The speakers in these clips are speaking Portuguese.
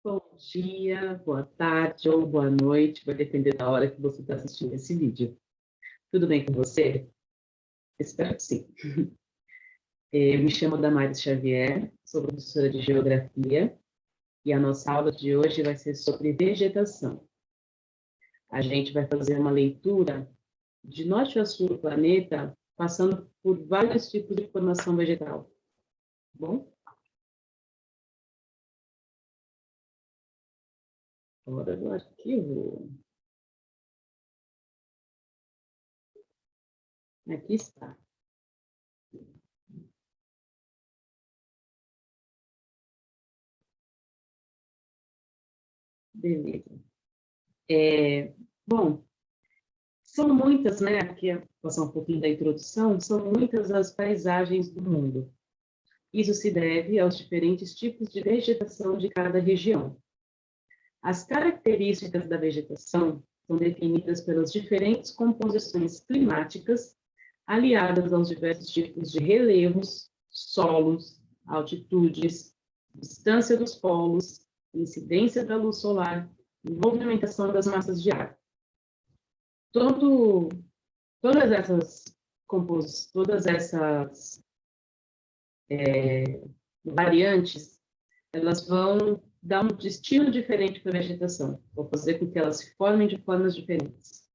Bom dia, boa tarde ou boa noite, vai depender da hora que você está assistindo esse vídeo. Tudo bem com você? Espero que sim. Eu me chamo Damares Xavier, sou professora de Geografia e a nossa aula de hoje vai ser sobre vegetação. A gente vai fazer uma leitura de norte a sul do planeta, passando por vários tipos de formação vegetal. Tá bom? Hora do arquivo. Aqui está. Beleza. Bom, são muitas, né? Aqui, vou passar um pouquinho da introdução, são muitas as paisagens do mundo. Isso se deve aos diferentes tipos de vegetação de cada região. As características da vegetação são definidas pelas diferentes composições climáticas, aliadas aos diversos tipos de relevos, solos, altitudes, distância dos polos, incidência da luz solar e movimentação das massas de ar. Todas essas variantes, elas vão dar um destino diferente para a vegetação, vão fazer com que elas se formem de formas diferentes.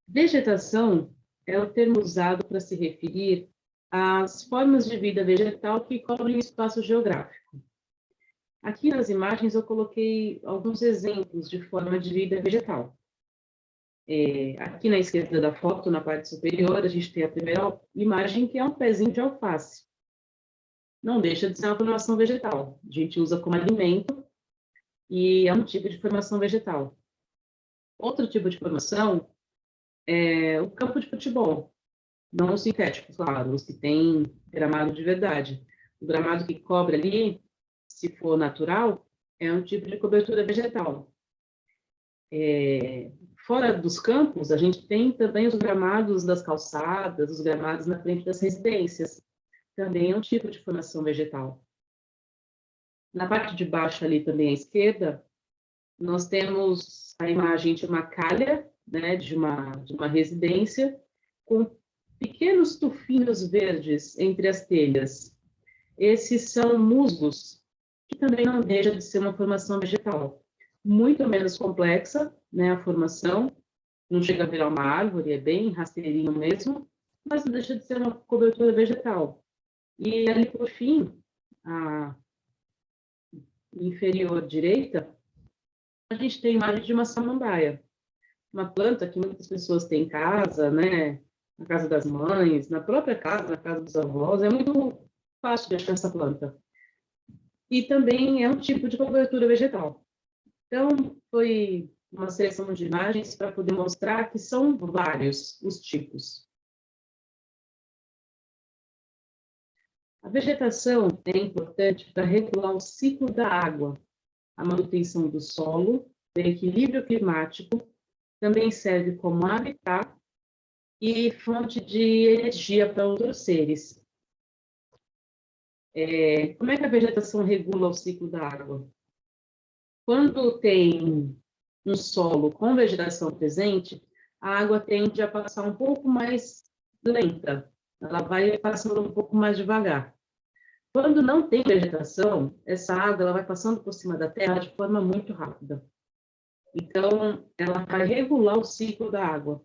Vegetação é o termo usado para se referir às formas de vida vegetal que cobrem o espaço geográfico. Aqui nas imagens eu coloquei alguns exemplos de forma de vida vegetal. Aqui na esquerda da foto, na parte superior, a gente tem a primeira imagem, que é um pezinho de alface. Não deixa de ser uma formação vegetal. A gente usa como alimento e é um tipo de formação vegetal. Outro tipo de formação é o campo de futebol. Não o sintético, claro, os que têm gramado de verdade. O gramado que cobre ali, se for natural, é um tipo de cobertura vegetal. Fora dos campos, a gente tem também os gramados das calçadas, os gramados na frente das residências. Também é um tipo de formação vegetal. Na parte de baixo ali também à esquerda, nós temos a imagem de uma calha, né, de uma residência, com pequenos tufinhos verdes entre as telhas. Esses são musgos, que também não deixa de ser uma formação vegetal. Muito menos complexa, né, a formação, não chega a virar uma árvore, é bem rasteirinho mesmo, mas não deixa de ser uma cobertura vegetal. E ali, por fim, a inferior direita, a gente tem a imagem de uma samambaia, uma planta que muitas pessoas têm em casa, né, na casa das mães, na própria casa, na casa dos avós, é muito fácil de achar essa planta. E também é um tipo de cobertura vegetal. Então, foi uma seleção de imagens para poder mostrar que são vários os tipos. A vegetação é importante para regular o ciclo da água, a manutenção do solo, o equilíbrio climático, também serve como habitat e fonte de energia para outros seres. Como é que a vegetação regula o ciclo da água? Quando tem um solo com vegetação presente, a água tende a passar um pouco mais lenta, ela vai passando um pouco mais devagar. Quando não tem vegetação, essa água ela vai passando por cima da terra de forma muito rápida. Então, ela vai regular o ciclo da água.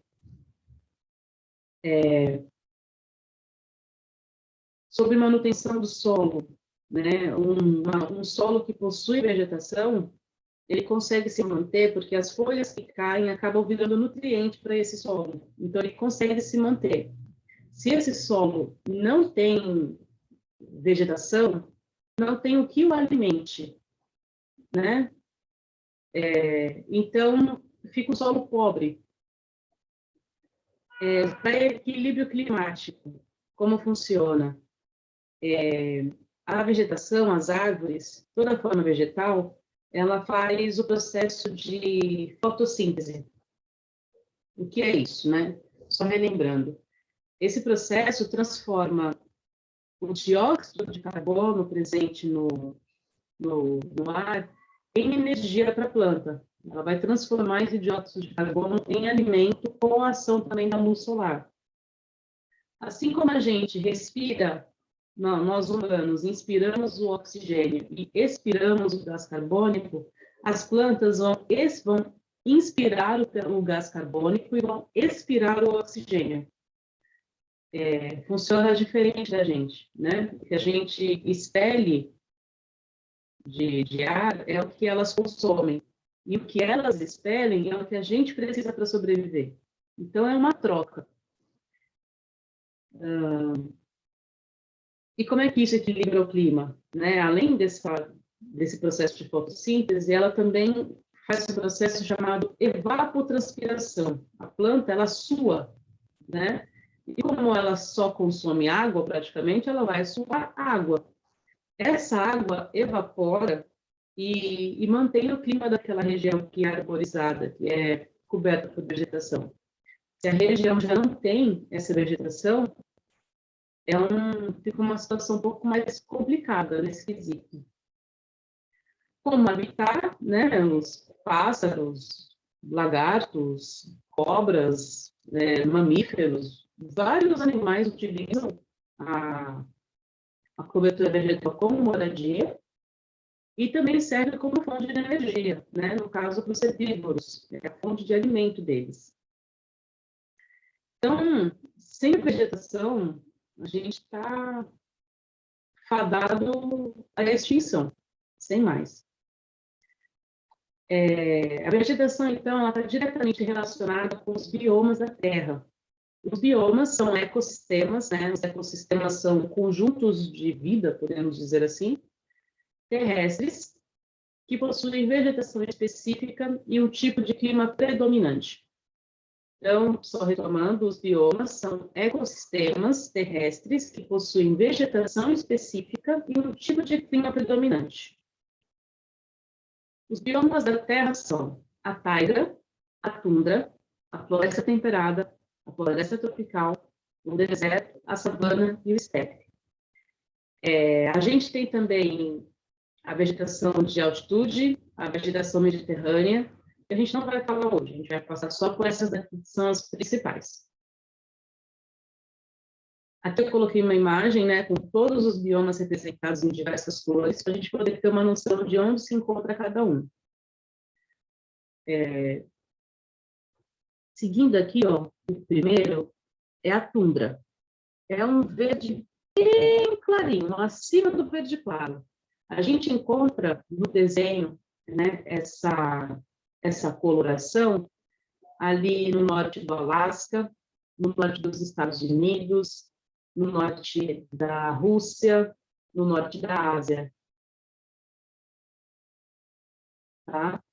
Sobre manutenção do solo, né? Um solo que possui vegetação, ele consegue se manter porque as folhas que caem acabam virando nutriente para esse solo. Então, ele consegue se manter. Se esse solo não tem vegetação, não tem o que o alimente, né? Então, fica um solo pobre. Para equilíbrio climático, como funciona? A vegetação, as árvores, toda a forma vegetal, ela faz o processo de fotossíntese. O que é isso, né? Só relembrando. Esse processo transforma o dióxido de carbono presente no no ar em energia para a planta. Ela vai transformar esse dióxido de carbono em alimento com a ação também da luz solar. Assim como a gente respira, nós humanos inspiramos o oxigênio e expiramos o gás carbônico, as plantas vão inspirar o gás carbônico e vão expirar o oxigênio. Funciona diferente da gente, né? O que a gente expele de ar é o que elas consomem. E o que elas expelem é o que a gente precisa para sobreviver. Então, é uma troca. E como é que isso equilibra o clima? Né? Além desse processo de fotossíntese, ela também faz um processo chamado evapotranspiração. A planta, ela sua, né? E como ela só consome água, praticamente, ela vai suar água. Essa água evapora e mantém o clima daquela região que é arborizada, que é coberta por vegetação. Se a região já não tem essa vegetação, fica uma situação um pouco mais complicada nesse quesito. Como habitar, né, os pássaros, lagartos, cobras, mamíferos, vários animais utilizam a cobertura vegetal como moradia e também serve como fonte de energia, né, no caso para os herbívoros, é a fonte de alimento deles. Então, sem vegetação, a gente está fadado à extinção, sem mais. A vegetação, então, ela está diretamente relacionada com os biomas da Terra. Os biomas são ecossistemas, né? Os ecossistemas são conjuntos de vida, podemos dizer assim, terrestres, que possuem vegetação específica e um tipo de clima predominante. Então, só retomando, os biomas são ecossistemas terrestres que possuem vegetação específica e um tipo de clima predominante. Os biomas da Terra são a taiga, a tundra, a floresta temperada, a floresta tropical, o deserto, a savana e o estepe. A gente tem também a vegetação de altitude, a vegetação mediterrânea, que a gente não vai falar hoje, a gente vai passar só por essas que são as principais. Aqui eu coloquei uma imagem, né, com todos os biomas representados em diversas cores, para a gente poder ter uma noção de onde se encontra cada um. Seguindo aqui, ó, o primeiro é a tundra. É um verde bem clarinho, acima do verde claro. A gente encontra no desenho, né, essa coloração ali no norte do Alasca, no norte dos Estados Unidos, no norte da Rússia, no norte da Ásia. Tá?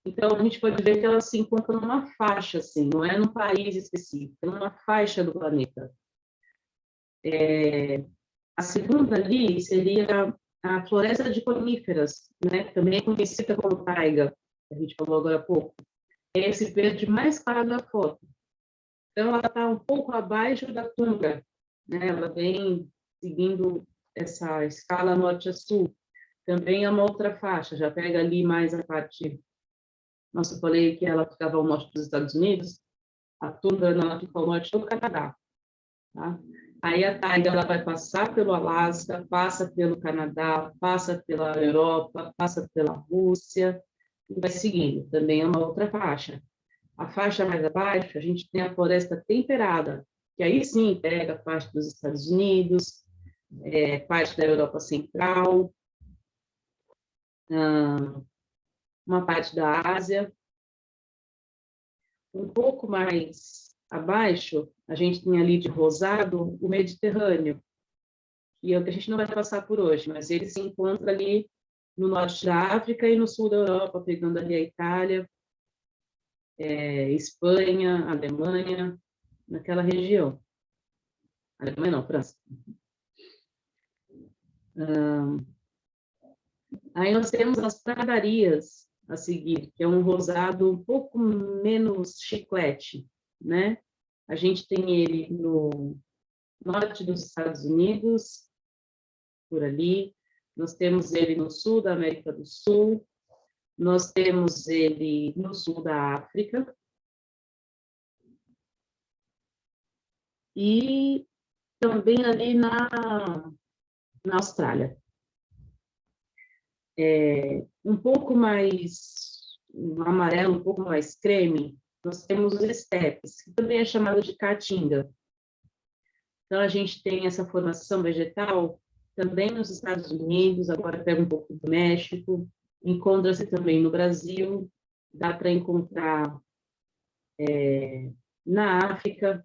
Então, a gente pode ver que ela se encontra numa faixa, assim, não é num país específico, é numa faixa do planeta. A segunda ali seria a floresta de coníferas, né? Também é conhecida como taiga, que a gente falou agora há pouco. É esse verde mais claro da foto. Então, ela está um pouco abaixo da tundra, né? Ela vem seguindo essa escala norte a sul. Também é uma outra faixa, já pega ali mais a parte... Nossa, eu falei que ela ficava ao norte dos Estados Unidos, a tundra não, ela fica ao norte do Canadá. Tá? Aí a taiga ela vai passar pelo Alasca, passa pelo Canadá, passa pela Europa, passa pela Rússia, e vai seguindo. Também é uma outra faixa. A faixa mais abaixo, a gente tem a floresta temperada, que aí sim pega parte dos Estados Unidos, parte da Europa Central, uma parte da Ásia. Um pouco mais abaixo, a gente tem ali de rosado o Mediterrâneo, que é o que a gente não vai passar por hoje, mas ele se encontra ali no norte da África e no sul da Europa, pegando ali a Itália, Espanha, Alemanha, naquela região. Alemanha não, França. Aí nós temos as pradarias a seguir, que é um rosado um pouco menos chiclete, né? A gente tem ele no norte dos Estados Unidos, por ali, Nós temos ele no sul da América do Sul, nós temos ele no sul da África, e também ali na Austrália. Um pouco mais um amarelo, um pouco mais creme, nós temos os estepes, que também é chamado de caatinga. Então, a gente tem essa formação vegetal também nos Estados Unidos, agora pega um pouco do México, encontra-se também no Brasil, dá para encontrar na África,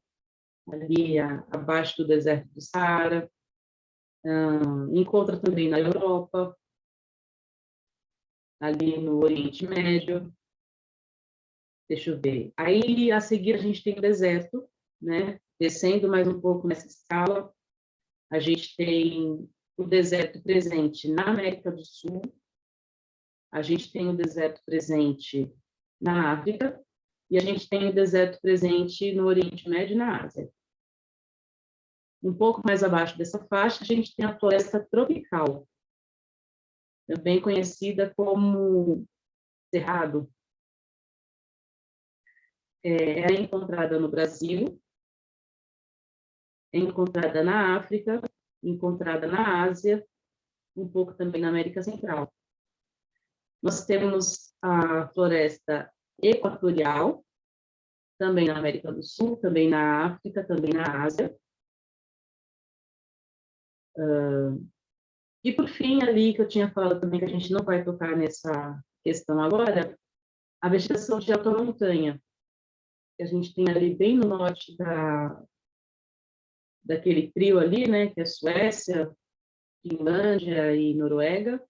ali abaixo do deserto do Saara, encontra também na Europa, ali no Oriente Médio. Deixa eu ver. Aí, a seguir, a gente tem o deserto, né? Descendo mais um pouco nessa escala, a gente tem o deserto presente na América do Sul, a gente tem o deserto presente na África, e a gente tem o deserto presente no Oriente Médio e na Ásia. Um pouco mais abaixo dessa faixa, a gente tem a floresta tropical, também conhecida como cerrado. É encontrada no Brasil, é encontrada na África, encontrada na Ásia, um pouco também na América Central. Nós temos a floresta equatorial, também na América do Sul, também na África, também na Ásia. E, por fim, ali que eu tinha falado também, que a gente não vai tocar nessa questão agora, a vegetação de alta montanha, que a gente tem ali bem no norte daquele trio ali, né, que é Suécia, Finlândia e Noruega,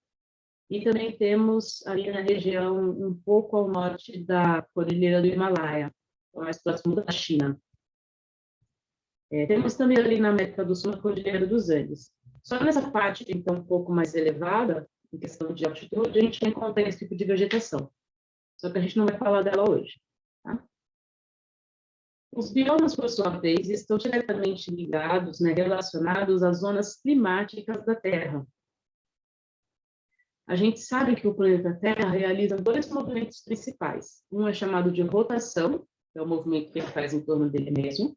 e também temos ali na região um pouco ao norte da Cordilheira do Himalaia, mais próximo da China. Temos também ali na América do Sul a Cordilheira dos Andes. Só nessa parte, então, um pouco mais elevada, em questão de altitude, a gente encontra esse tipo de vegetação. Só que a gente não vai falar dela hoje. Tá? Os biomas, por sua vez, estão diretamente ligados, né, relacionados às zonas climáticas da Terra. A gente sabe que o planeta Terra realiza dois movimentos principais. Um é chamado de rotação, que é o movimento que ele faz em torno dele mesmo,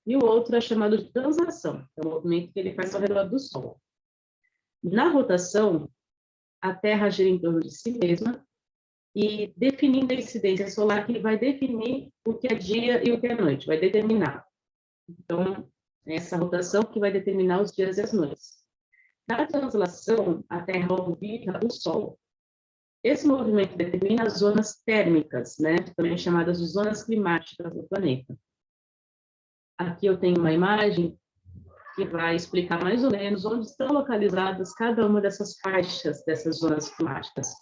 e o outro é chamado de translação, que é o movimento que ele faz ao redor do Sol. Na rotação, a Terra gira em torno de si mesma, e definindo a incidência solar, que vai definir o que é dia e o que é noite, vai determinar. Então, é essa rotação que vai determinar os dias e as noites. Na translação, a Terra orbita o Sol. Esse movimento determina as zonas térmicas, né, também chamadas de zonas climáticas do planeta. Aqui eu tenho uma imagem que vai explicar mais ou menos onde estão localizadas cada uma dessas faixas, dessas zonas climáticas.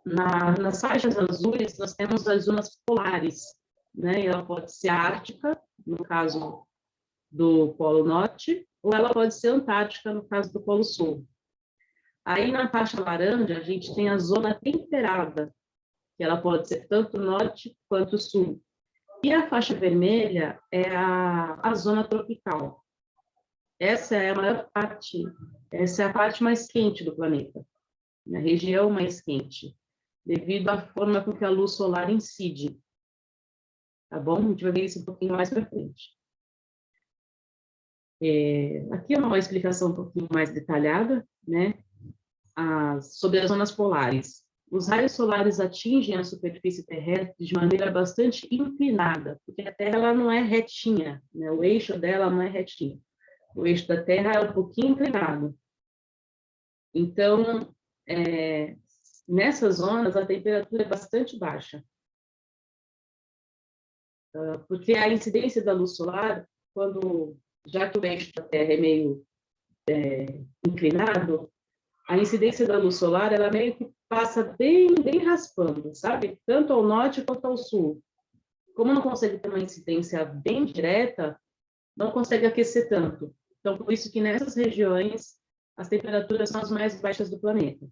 Nas faixas azuis, nós temos as zonas polares, né? Ela pode ser ártica, no caso do Polo Norte, ou ela pode ser antártica, no caso do Polo Sul. Aí, na faixa laranja, a gente tem a zona temperada, que ela pode ser tanto norte quanto sul. E a faixa vermelha é a zona tropical. Essa é a maior parte, essa é a parte mais quente do planeta, a região mais quente, devido à forma com que a luz solar incide. Tá bom? A gente vai ver isso um pouquinho mais para frente. Aqui é uma explicação um pouquinho mais detalhada, né, sobre as zonas polares. Os raios solares atingem a superfície terrestre de maneira bastante inclinada, porque a Terra ela não é retinha, né, o eixo dela não é retinho. O eixo da Terra é um pouquinho inclinado. Então, nessas zonas, a temperatura é bastante baixa. Porque a incidência da luz solar, já que o eixo da Terra é meio inclinado, a incidência da luz solar, ela meio que passa bem raspando, sabe? Tanto ao norte quanto ao sul. Como não consegue ter uma incidência bem direta, não consegue aquecer tanto. Então, por isso que nessas regiões, as temperaturas são as mais baixas do planeta.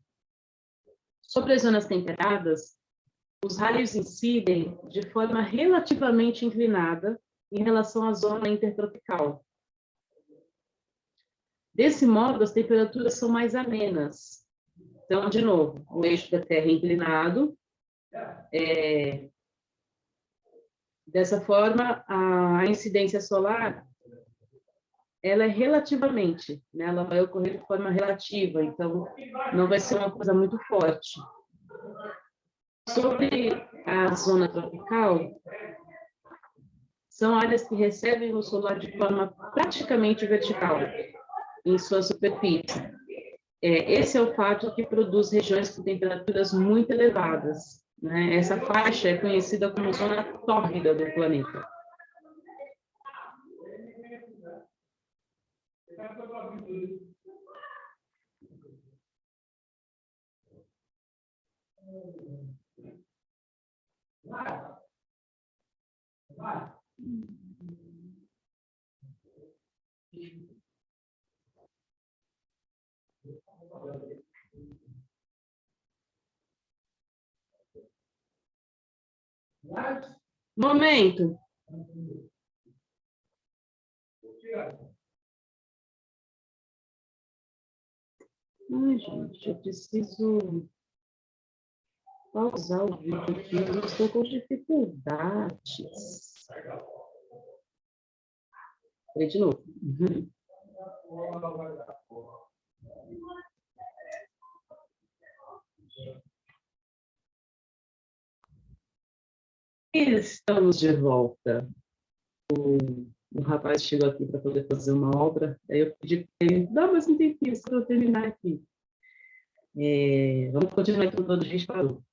Sobre as zonas temperadas, os raios incidem de forma relativamente inclinada em relação à zona intertropical. Desse modo, as temperaturas são mais amenas. Então, de novo, o eixo da Terra é inclinado. Dessa forma, a incidência solar ela é relativamente, né? Ela vai ocorrer de forma relativa, então não vai ser uma coisa muito forte. Sobre a zona tropical, são áreas que recebem o solar de forma praticamente vertical em sua superfície. Esse é o fato que produz regiões com temperaturas muito elevadas, né? Essa faixa é conhecida como zona tórrida do planeta. Momento. Ai, gente, eu preciso pausar o vídeo aqui, eu estou com dificuldades. Falei de novo. Estamos de volta. O rapaz chegou aqui para poder fazer uma obra, aí eu pedi para ele, dá mais um tempinho para eu terminar aqui. Vamos continuar então, onde a gente parou.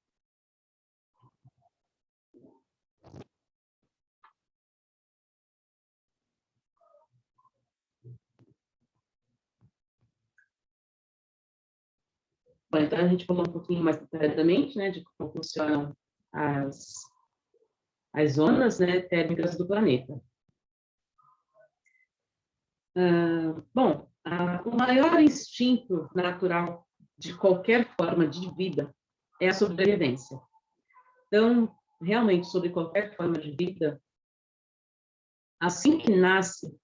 Bom, então a gente falou um pouquinho mais detalhadamente, né, de como funcionam as zonas, né, térmicas do planeta. Bom, o maior instinto natural de qualquer forma de vida é a sobrevivência. Então, realmente, sobre qualquer forma de vida, assim que nasce,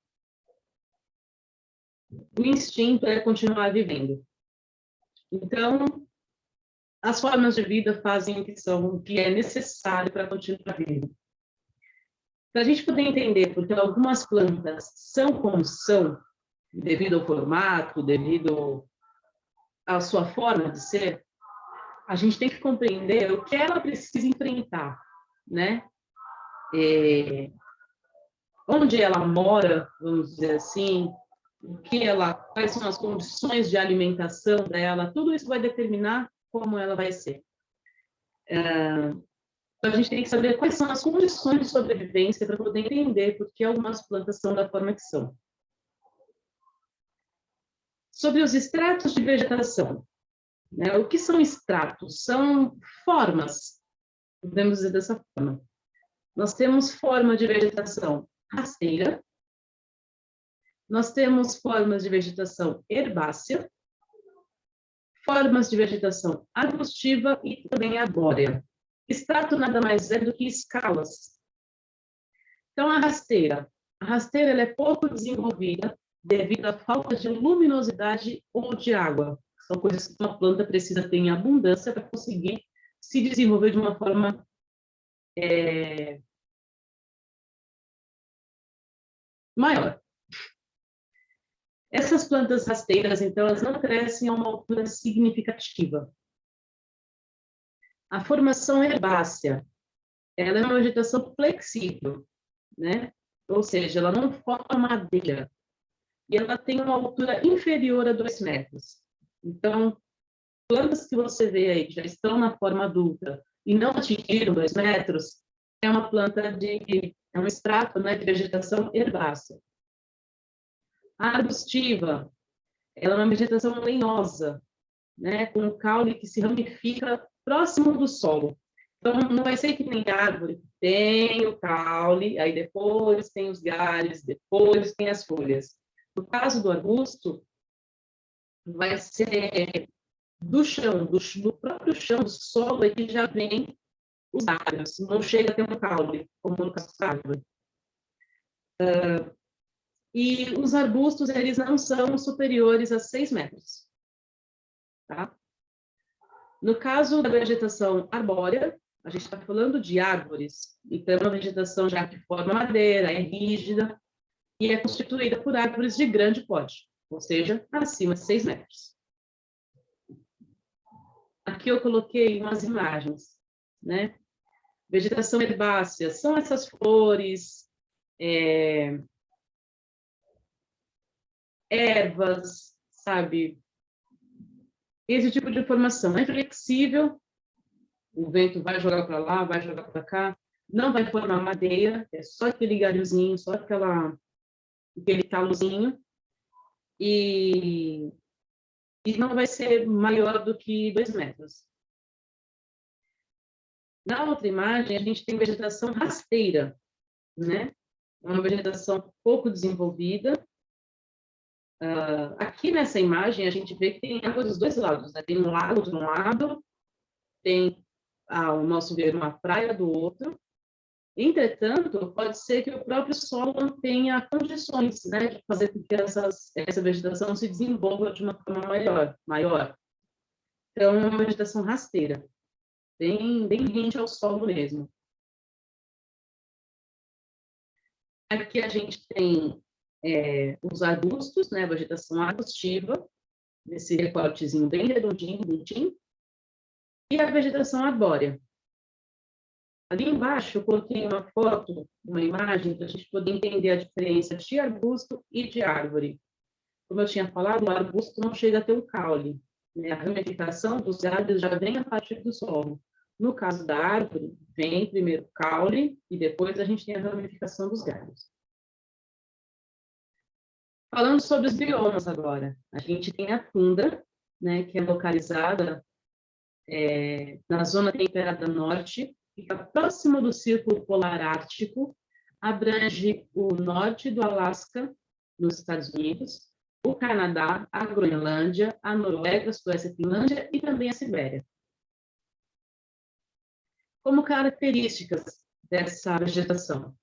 o instinto é continuar vivendo. Então, as formas de vida fazem o que é necessário para continuar vivendo. Para a gente poder entender porque algumas plantas são como são, devido ao formato, devido à sua forma de ser, a gente tem que compreender o que ela precisa enfrentar, né? Onde ela mora, vamos dizer assim, quais são as condições de alimentação dela, tudo isso vai determinar como ela vai ser. Então, a gente tem que saber quais são as condições de sobrevivência para poder entender por que algumas plantas são da forma que são. Sobre os estratos de vegetação, né? O que são estratos? São formas, podemos dizer dessa forma. Nós temos forma de vegetação rasteira, nós temos formas de vegetação herbácea, formas de vegetação arbustiva e também arbórea. Estrato nada mais é do que escalas. Então, a rasteira ela é pouco desenvolvida devido à falta de luminosidade ou de água. São coisas que uma planta precisa ter em abundância para conseguir se desenvolver de uma forma maior. Essas plantas rasteiras, então, elas não crescem a uma altura significativa. A formação herbácea, ela é uma vegetação flexível, né? Ou seja, ela não forma madeira. E ela tem uma altura inferior a 2 metros. Então, plantas que você vê aí, que já estão na forma adulta e não atingiram 2 metros, é uma planta é um estrato, né, de vegetação herbácea. A arbustiva, ela é uma vegetação lenhosa, né, com um caule que se ramifica próximo do solo. Então, não vai ser que nem árvore, tem o caule, aí depois tem os galhos, depois tem as folhas. No caso do arbusto, vai ser do chão, do próprio chão, do solo, é que já vem os galhos, não chega a ter um caule, como no caso da árvore. E os arbustos, eles não são superiores a 6 metros. Tá? No caso da vegetação arbórea, a gente está falando de árvores. Então, é uma vegetação já que forma madeira, é rígida e é constituída por árvores de grande porte, ou seja, acima de 6 metros. Aqui eu coloquei umas imagens, né? Vegetação herbácea, são essas flores, ervas, sabe? Esse tipo de formação é flexível, o vento vai jogar para lá, vai jogar para cá, não vai formar madeira, é só aquele galhozinho, só aquele talozinho, e não vai ser maior do que 2 metros. Na outra imagem, a gente tem vegetação rasteira, né? Uma vegetação pouco desenvolvida. Aqui nessa imagem, a gente vê que tem água dos dois lados, né? Tem um lago de um lado, tem, ao nosso ver, uma praia do outro. Entretanto, pode ser que o próprio solo não tenha condições, né, de fazer com que essa vegetação se desenvolva de uma forma maior. Então, é uma vegetação rasteira, bem rente ao solo mesmo. Aqui a gente tem os arbustos, né, a vegetação arbustiva, nesse recortezinho bem redondinho, bonitinho, e a vegetação arbórea. Ali embaixo eu coloquei uma foto, uma imagem, para a gente poder entender a diferença de arbusto e de árvore. Como eu tinha falado, o arbusto não chega a ter um caule, né? A ramificação dos galhos já vem a partir do solo. No caso da árvore, vem primeiro o caule e depois a gente tem a ramificação dos galhos. Falando sobre os biomas agora, a gente tem a tundra, né, que é localizada na zona temperada norte, fica próximo do Círculo Polar Ártico, abrange o norte do Alasca, nos Estados Unidos, o Canadá, a Groenlândia, a Noruega, a Suécia, a Finlândia e também a Sibéria. Como características dessa vegetação,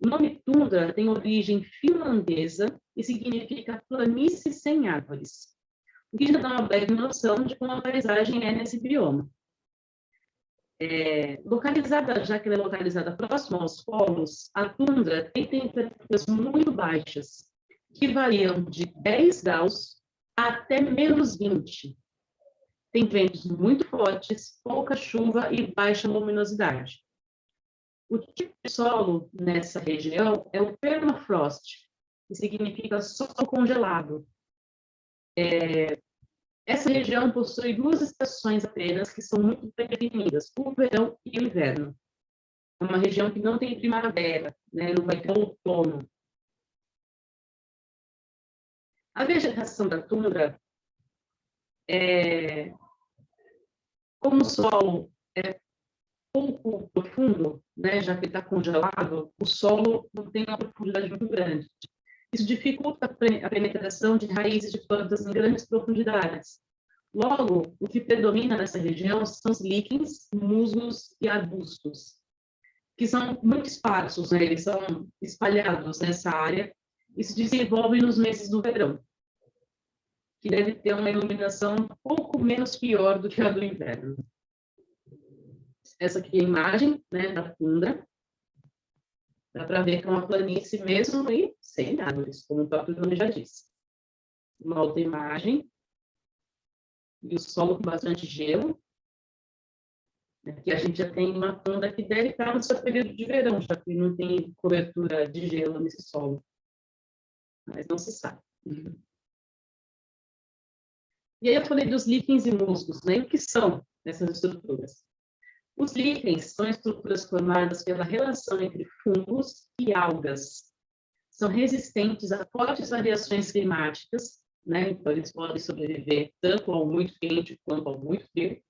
o nome tundra tem origem finlandesa e significa planície sem árvores, o que já dá uma breve noção de como a paisagem é nesse bioma. Localizada, já que ela é localizada próximo aos polos, a tundra tem temperaturas muito baixas, que variam de 10 graus até menos 20. Tem ventos muito fortes, pouca chuva e baixa luminosidade. O tipo de solo nessa região é o permafrost, que significa solo congelado. Essa região possui 2 estações apenas que são muito bem definidas, o verão e o inverno. É uma região que não tem primavera, né? Não vai ter outono. A vegetação da tundra, como o solo é pouco profundo, né? Já que está congelado, o solo não tem uma profundidade muito grande. Isso dificulta a penetração de raízes de plantas em grandes profundidades. Logo, o que predomina nessa região são os líquens, musgos e arbustos, que são muito esparsos, né? Eles são espalhados nessa área e se desenvolvem nos meses do verão, que deve ter uma iluminação um pouco menos pior do que a do inverno. Essa aqui é a imagem, né, da tundra. Dá para ver que é uma planície mesmo e sem árvores, como o próprio nome já disse. Uma outra imagem. E o solo com bastante gelo. Aqui a gente já tem uma tundra que deve estar no seu período de verão, já que não tem cobertura de gelo nesse solo. Mas não se sabe. E aí eu falei dos líquens e musgos, né? E o que são essas estruturas? Os líquens são estruturas formadas pela relação entre fungos e algas. São resistentes a fortes variações climáticas, né? Então eles podem sobreviver tanto ao muito quente quanto ao muito frio,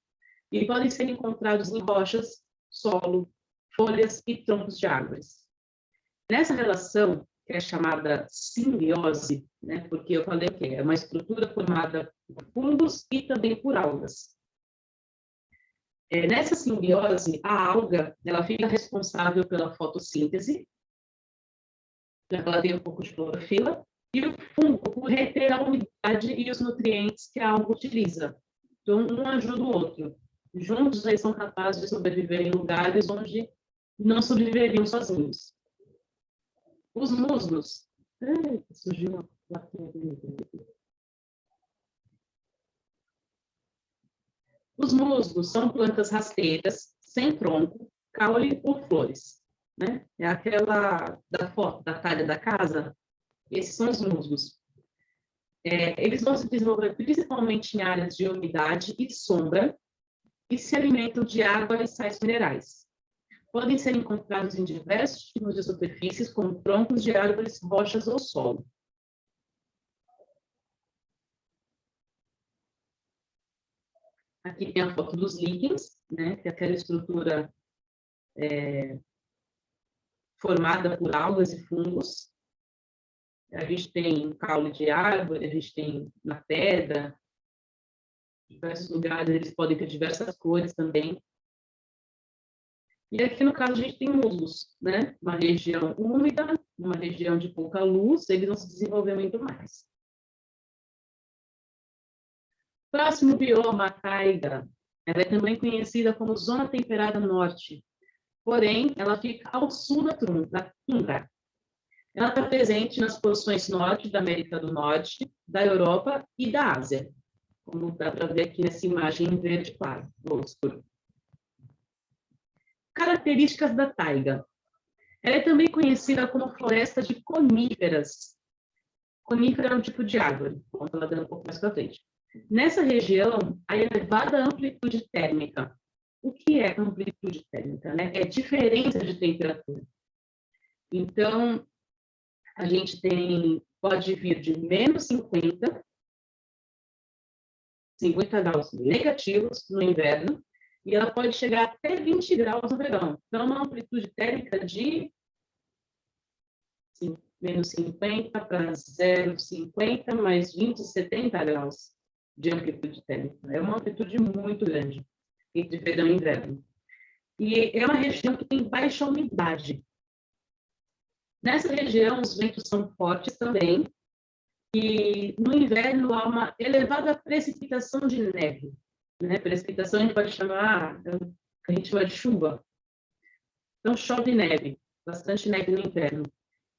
e podem ser encontrados em rochas, solo, folhas e troncos de árvores. Nessa relação, que é chamada simbiose, né? Porque eu falei que é uma estrutura formada por fungos e também por algas. Nessa simbiose, a alga ela fica responsável pela fotossíntese, já que ela tem um pouco de clorofila, e o fungo por reter a umidade e os nutrientes que a alga utiliza. Então, um ajuda o outro. Juntos, eles são capazes de sobreviver em lugares onde não sobreviveriam sozinhos. Os musgos. Surgiu uma plaquinha aqui. Os musgos são plantas rasteiras, sem tronco, caule ou flores. Né? É aquela da foto, da talha da casa. Esses são os musgos. Eles vão se desenvolver principalmente em áreas de umidade e sombra e se alimentam de água e sais minerais. Podem ser encontrados em diversos tipos de superfícies, como troncos de árvores, rochas ou solo. Aqui tem a foto dos líquens, né, que é aquela estrutura formada por algas e fungos. A gente tem caule de árvore, a gente tem na pedra, em diversos lugares eles podem ter diversas cores também. E aqui, no caso, a gente tem musgos, né? Uma região úmida, uma região de pouca luz, eles vão se desenvolver muito mais. Próximo bioma, a taiga. Ela é também conhecida como Zona Temperada Norte, porém, ela fica ao sul da tundra. Ela está presente nas porções norte da América do Norte, da Europa e da Ásia, como dá para ver aqui nessa imagem em verde claro, ou escuro. Características da taiga. Ela é também conhecida como floresta de coníferas. Conífera é um tipo de árvore, vamos falar um pouco mais para frente. Nessa região, há elevada amplitude térmica. O que é amplitude térmica? Né? É diferença de temperatura. Então, a gente pode vir de menos 50 graus negativos no inverno, e ela pode chegar até 20 graus no verão. Então, uma amplitude térmica de menos 50 para 0,50 mais 20, 70 graus de amplitude térmica. É uma amplitude muito grande entre verão e inverno. E é uma região que tem baixa umidade. Nessa região, os ventos são fortes também, e no inverno há uma elevada precipitação de neve. Né? Precipitação a gente pode chamar, a gente chama de chuva. Então, chove neve, bastante neve no inverno.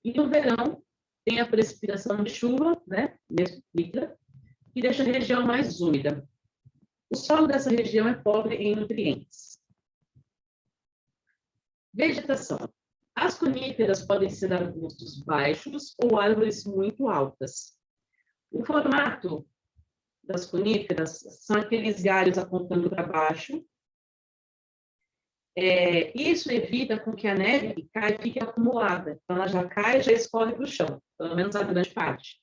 E no verão, tem a precipitação de chuva, né, mesmo líquida, que deixa a região mais úmida. O solo dessa região é pobre em nutrientes. Vegetação. As coníferas podem ser arbustos baixos ou árvores muito altas. O formato das coníferas são aqueles galhos apontando para baixo. Isso evita com que a neve que cai fique acumulada. Então, ela já cai e já escorre para o chão, pelo menos a grande parte.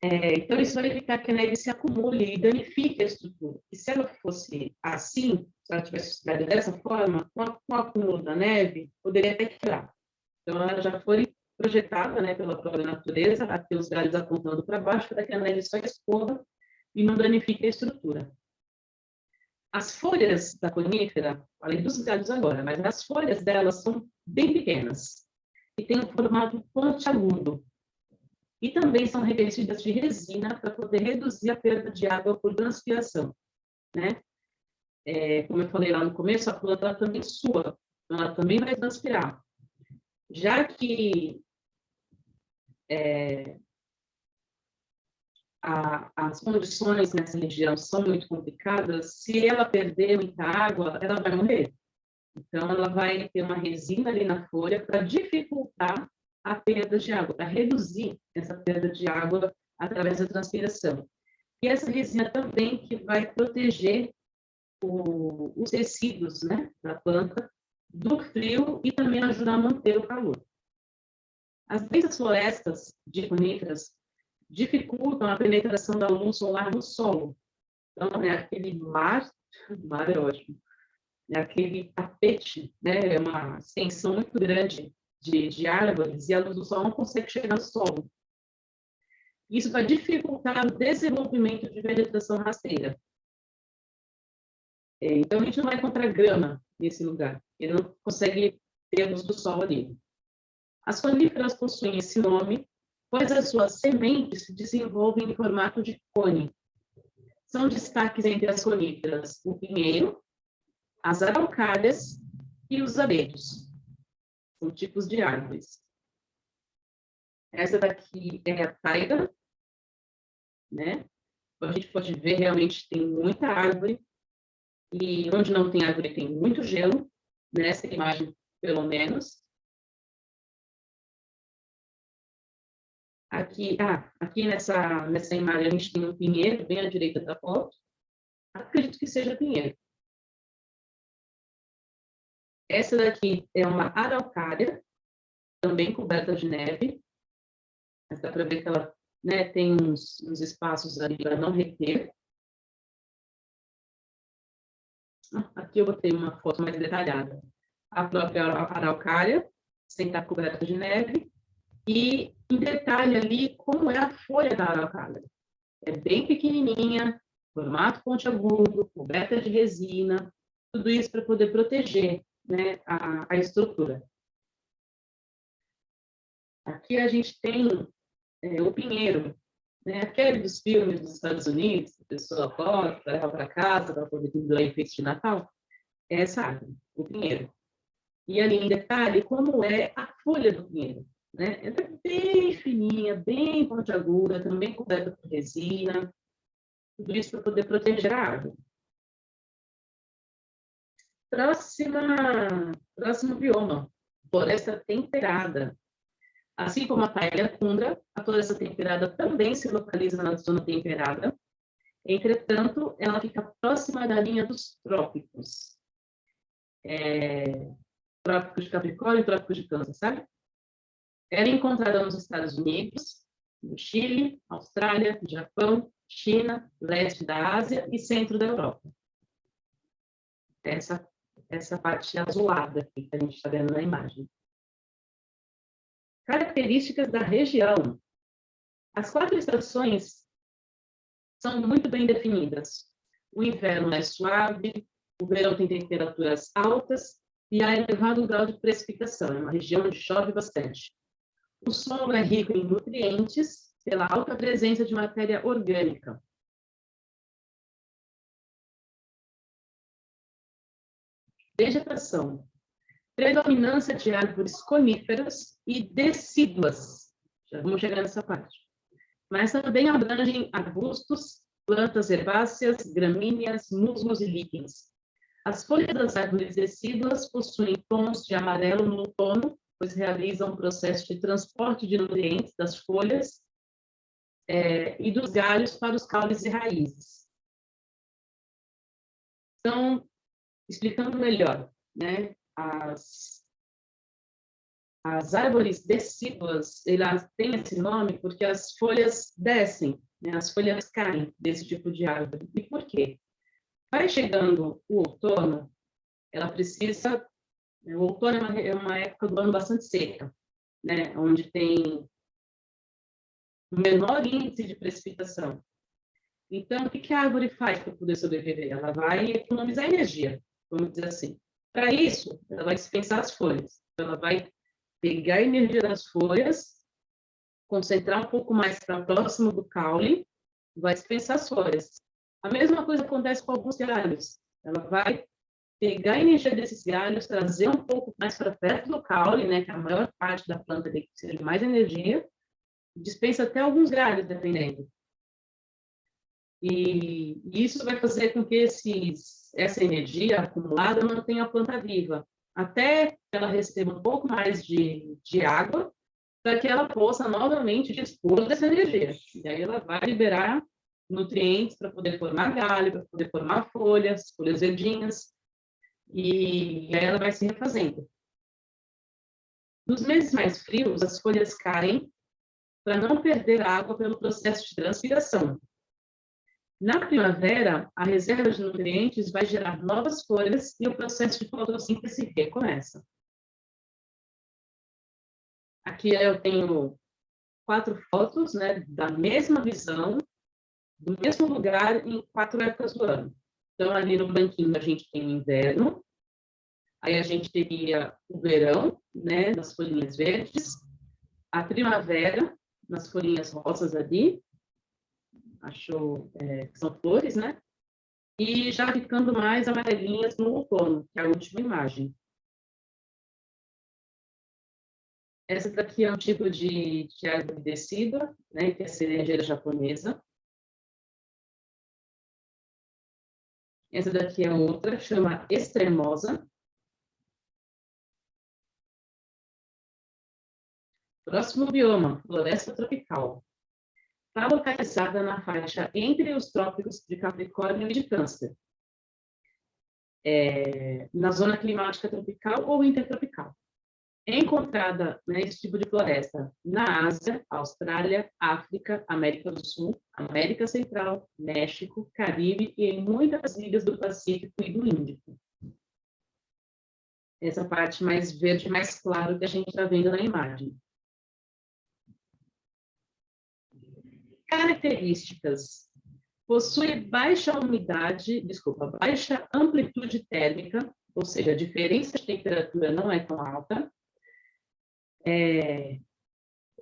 Então, isso vai evitar que a neve se acumule e danifique a estrutura. E se ela fosse assim, se ela tivesse estruturada dessa forma, com o acúmulo da neve, poderia até quebrar. Então, ela já foi projetada, né, pela própria natureza, a ter os galhos apontando para baixo, para que a neve só escorra e não danifique a estrutura. As folhas da conífera, além dos galhos agora, mas as folhas delas são bem pequenas e têm um formato pontiagudo. E também são revestidas de resina para poder reduzir a perda de água por transpiração. Né? Como eu falei lá no começo, a planta ela também sua, então ela também vai transpirar. Já que as condições nessa região são muito complicadas, se ela perder muita água, ela vai morrer. Então, ela vai ter uma resina ali na folha para dificultar a perda de água, para reduzir essa perda de água através da transpiração. E essa resina também que vai proteger os tecidos, né, da planta do frio e também ajudar a manter o calor. As densas florestas de coníferas dificultam a penetração da luz solar no solo. Então, é aquele mar é ótimo, é aquele tapete, né? É uma extensão muito grande de árvores e a luz do sol não consegue chegar no solo. Isso vai dificultar o desenvolvimento de vegetação rasteira. Então, a gente não vai encontrar grama nesse lugar, ele não consegue ter a luz do sol ali. As coníferas possuem esse nome, pois as suas sementes se desenvolvem em formato de cone. São destaques entre as coníferas o pinheiro, as araucárias e os abetos. São tipos de árvores. Essa daqui é a taiga, né? A gente pode ver, realmente tem muita árvore, e onde não tem árvore tem muito gelo, nessa imagem, pelo menos. Aqui nessa imagem a gente tem um pinheiro, bem à direita da foto. Acredito que seja pinheiro. Essa daqui é uma araucária, também coberta de neve. Mas dá para ver que ela, né, tem uns espaços ali para não reter. Aqui eu botei uma foto mais detalhada. A própria araucária, sem estar coberta de neve. E em detalhe ali, como é a folha da araucária. É bem pequenininha, formato pontiagudo, coberta de resina, tudo isso para poder proteger, né, a estrutura. Aqui a gente tem o pinheiro, né, aquele dos filmes dos Estados Unidos, a pessoa corta, leva para casa para poder pendurar enfeites de Natal. É essa árvore, o pinheiro. E ali em detalhe, como é a folha do pinheiro. Né? Ela é bem fininha, bem pontiaguda, também coberta por resina, tudo isso para poder proteger a árvore. Próximo bioma, floresta temperada. Assim como a taiga tundra, a floresta temperada também se localiza na zona temperada. Entretanto, ela fica próxima da linha dos trópicos. Trópico de Capricórnio e Trópico de Câncer, sabe? Ela é encontrada nos Estados Unidos, no Chile, Austrália, Japão, China, leste da Ásia e centro da Europa. Essa parte azulada aqui que a gente está vendo na imagem. Características da região. As 4 estações são muito bem definidas. O inverno é suave, o verão tem temperaturas altas e há elevado grau de precipitação. É uma região onde chove bastante. O solo é rico em nutrientes pela alta presença de matéria orgânica. Vegetação. Predominância de árvores coníferas e decíduas. Já vamos chegar nessa parte. Mas também abrangem arbustos, plantas herbáceas, gramíneas, musgos e líquens. As folhas das árvores decíduas possuem tons de amarelo no outono, pois realizam um processo de transporte de nutrientes das folhas e dos galhos para os caules e raízes. Então, explicando melhor, né, as árvores decíduas, elas têm esse nome porque as folhas descem, né, as folhas caem desse tipo de árvore. E por quê? Vai chegando o outono, ela precisa. O outono é uma época do ano bastante seca, né, onde tem o menor índice de precipitação. Então, o que a árvore faz para poder sobreviver? Ela vai economizar energia, vamos dizer assim. Para isso, ela vai dispensar as folhas. Ela vai pegar a energia das folhas, concentrar um pouco mais para próximo do caule, vai dispensar as folhas. A mesma coisa acontece com alguns galhos. Ela vai pegar a energia desses galhos, trazer um pouco mais para perto do caule, né, que a maior parte da planta tem que precisa de mais energia, dispensa até alguns galhos, dependendo. E isso vai fazer com que essa energia acumulada mantenha a planta viva, até que ela receba um pouco mais de água, para que ela possa novamente dispor dessa energia. E aí ela vai liberar nutrientes para poder formar galho, para poder formar folhas verdinhas, e aí ela vai se refazendo. Nos meses mais frios, as folhas caem para não perder água pelo processo de transpiração. Na primavera, a reserva de nutrientes vai gerar novas folhas e o processo de fotossíntese recomeça. Aqui eu tenho 4 fotos, né, da mesma visão, do mesmo lugar, em 4 épocas do ano. Então, ali no branquinho a gente tem o inverno, aí a gente teria o verão, né, das folhinhas verdes, a primavera, nas folhinhas rosas ali, acho que são flores, né? E já ficando mais amarelinhas no outono, que é a última imagem. Essa daqui é um tipo de árvore decida, né, que é a cerejeira japonesa. Essa daqui é outra, chama extremosa. Próximo bioma, floresta tropical. Está localizada na faixa entre os trópicos de Capricórnio e de Câncer. Na zona climática tropical ou intertropical. É encontrada, né, esse tipo de floresta na Ásia, Austrália, África, América do Sul, América Central, México, Caribe e em muitas ilhas do Pacífico e do Índico. Essa parte mais verde, mais claro que a gente está vendo na imagem. Características. Possui baixa amplitude térmica, ou seja, a diferença de temperatura não é tão alta,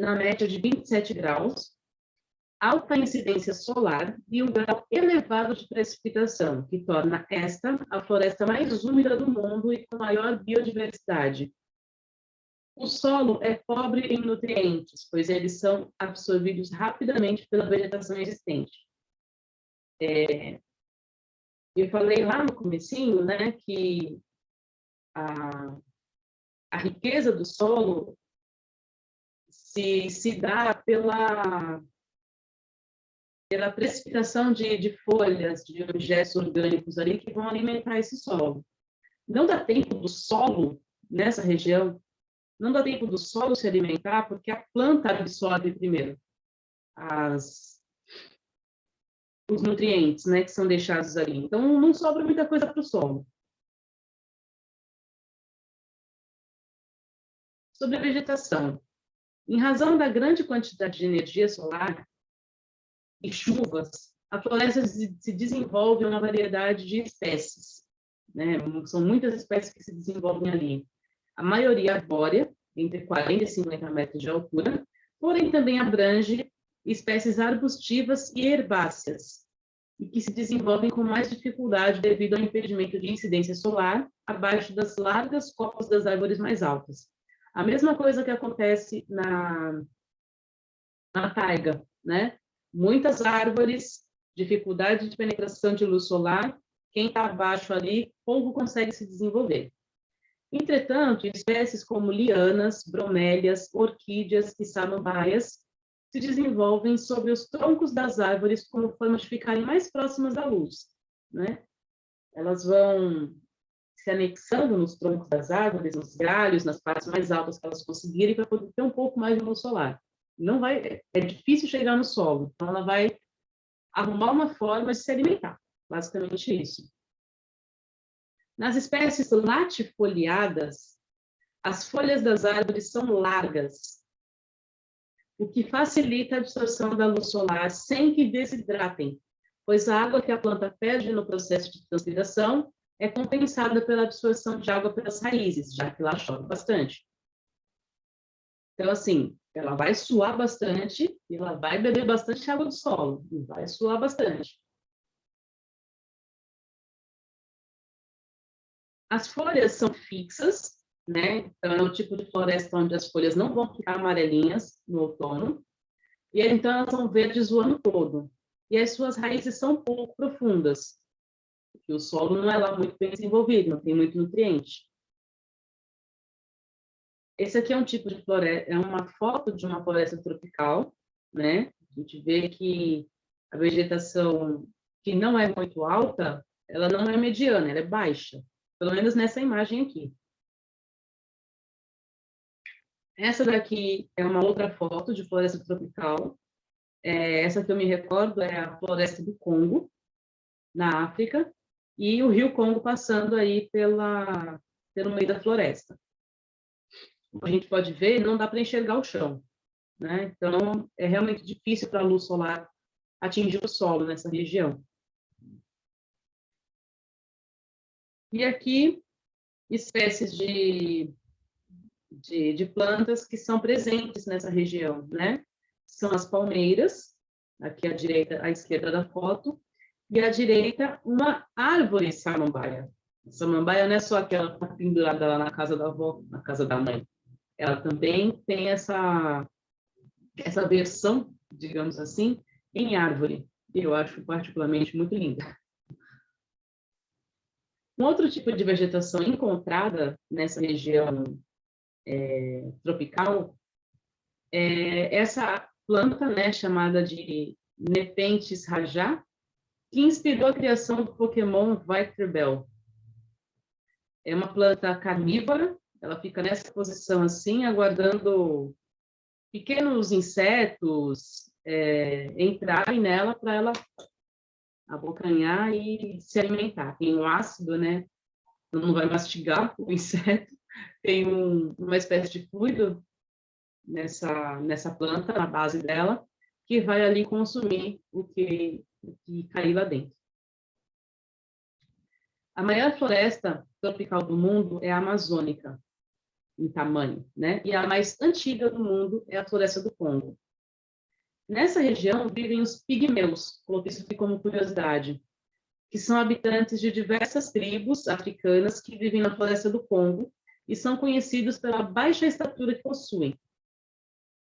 na média de 27 graus, alta incidência solar e um grau elevado de precipitação, que torna esta a floresta mais úmida do mundo e com maior biodiversidade. O solo é pobre em nutrientes, pois eles são absorvidos rapidamente pela vegetação existente. Eu falei lá no comecinho, né, que a riqueza do solo se dá pela precipitação de folhas, de objetos orgânicos ali que vão alimentar esse solo. Não dá tempo do solo, nessa região, não dá tempo do solo se alimentar porque a planta absorve primeiro os nutrientes, né, que são deixados ali. Então, não sobra muita coisa para o solo. Sobre a vegetação. Em razão da grande quantidade de energia solar e chuvas, a floresta se desenvolve uma variedade de espécies, né? São muitas espécies que se desenvolvem ali. A maioria arbórea, entre 40 e 50 metros de altura, porém também abrange espécies arbustivas e herbáceas, e que se desenvolvem com mais dificuldade devido ao impedimento de incidência solar abaixo das largas copas das árvores mais altas. A mesma coisa que acontece na taiga, né? Muitas árvores, dificuldade de penetração de luz solar, quem está abaixo ali, pouco consegue se desenvolver. Entretanto, espécies como lianas, bromélias, orquídeas e samambaias se desenvolvem sobre os troncos das árvores como forma de ficarem mais próximas da luz, né? Elas vão se anexando nos troncos das árvores, nos galhos, nas partes mais altas que elas conseguirem, para poder ter um pouco mais de luz solar. Não vai, é difícil chegar no solo, então ela vai arrumar uma forma de se alimentar, basicamente isso. Nas espécies latifoliadas, as folhas das árvores são largas, o que facilita a absorção da luz solar sem que desidratem, pois a água que a planta perde no processo de transpiração é compensada pela absorção de água pelas raízes, já que lá chove bastante. Então, assim, ela vai suar bastante e ela vai beber bastante água do solo, e vai suar bastante. As folhas são fixas, né? Então, é o tipo de floresta onde as folhas não vão ficar amarelinhas no outono, e então elas são verdes o ano todo. E as suas raízes são pouco profundas, porque o solo não é lá muito bem desenvolvido, não tem muito nutriente. Esse aqui é um tipo de floresta, é uma foto de uma floresta tropical, né? A gente vê que a vegetação que não é muito alta, ela não é mediana, ela é baixa, pelo menos nessa imagem aqui. Essa daqui é uma outra foto de floresta tropical. Essa que eu me recordo é a floresta do Congo, na África, e o rio Congo passando aí pelo meio da floresta. Como a gente pode ver, não dá para enxergar o chão, né? Então, é realmente difícil para a luz solar atingir o solo nessa região. E aqui, espécies de de plantas que são presentes nessa região, né? São as palmeiras, aqui à direita, à esquerda da foto, e à direita uma árvore samambaia. A samambaia não é só aquela que está pendurada lá na casa da avó, na casa da mãe. Ela também tem essa versão, digamos assim, em árvore. E eu acho particularmente muito linda. Um outro tipo de vegetação encontrada nessa região tropical é essa planta, né, chamada de Nepenthes rajá, que inspirou a criação do Pokémon Victreebel. É uma planta carnívora, ela fica nessa posição assim, aguardando pequenos insetos entrarem nela para ela abocanhar e se alimentar. Tem um ácido, né? Não vai mastigar o inseto, tem uma espécie de fluido nessa planta, na base dela, que vai ali consumir o que cair lá dentro. A maior floresta tropical do mundo é a amazônica, em tamanho, né? E a mais antiga do mundo é a floresta do Congo. Nessa região vivem os pigmeus, coloquei isso aqui como curiosidade, que são habitantes de diversas tribos africanas que vivem na floresta do Congo e são conhecidos pela baixa estatura que possuem.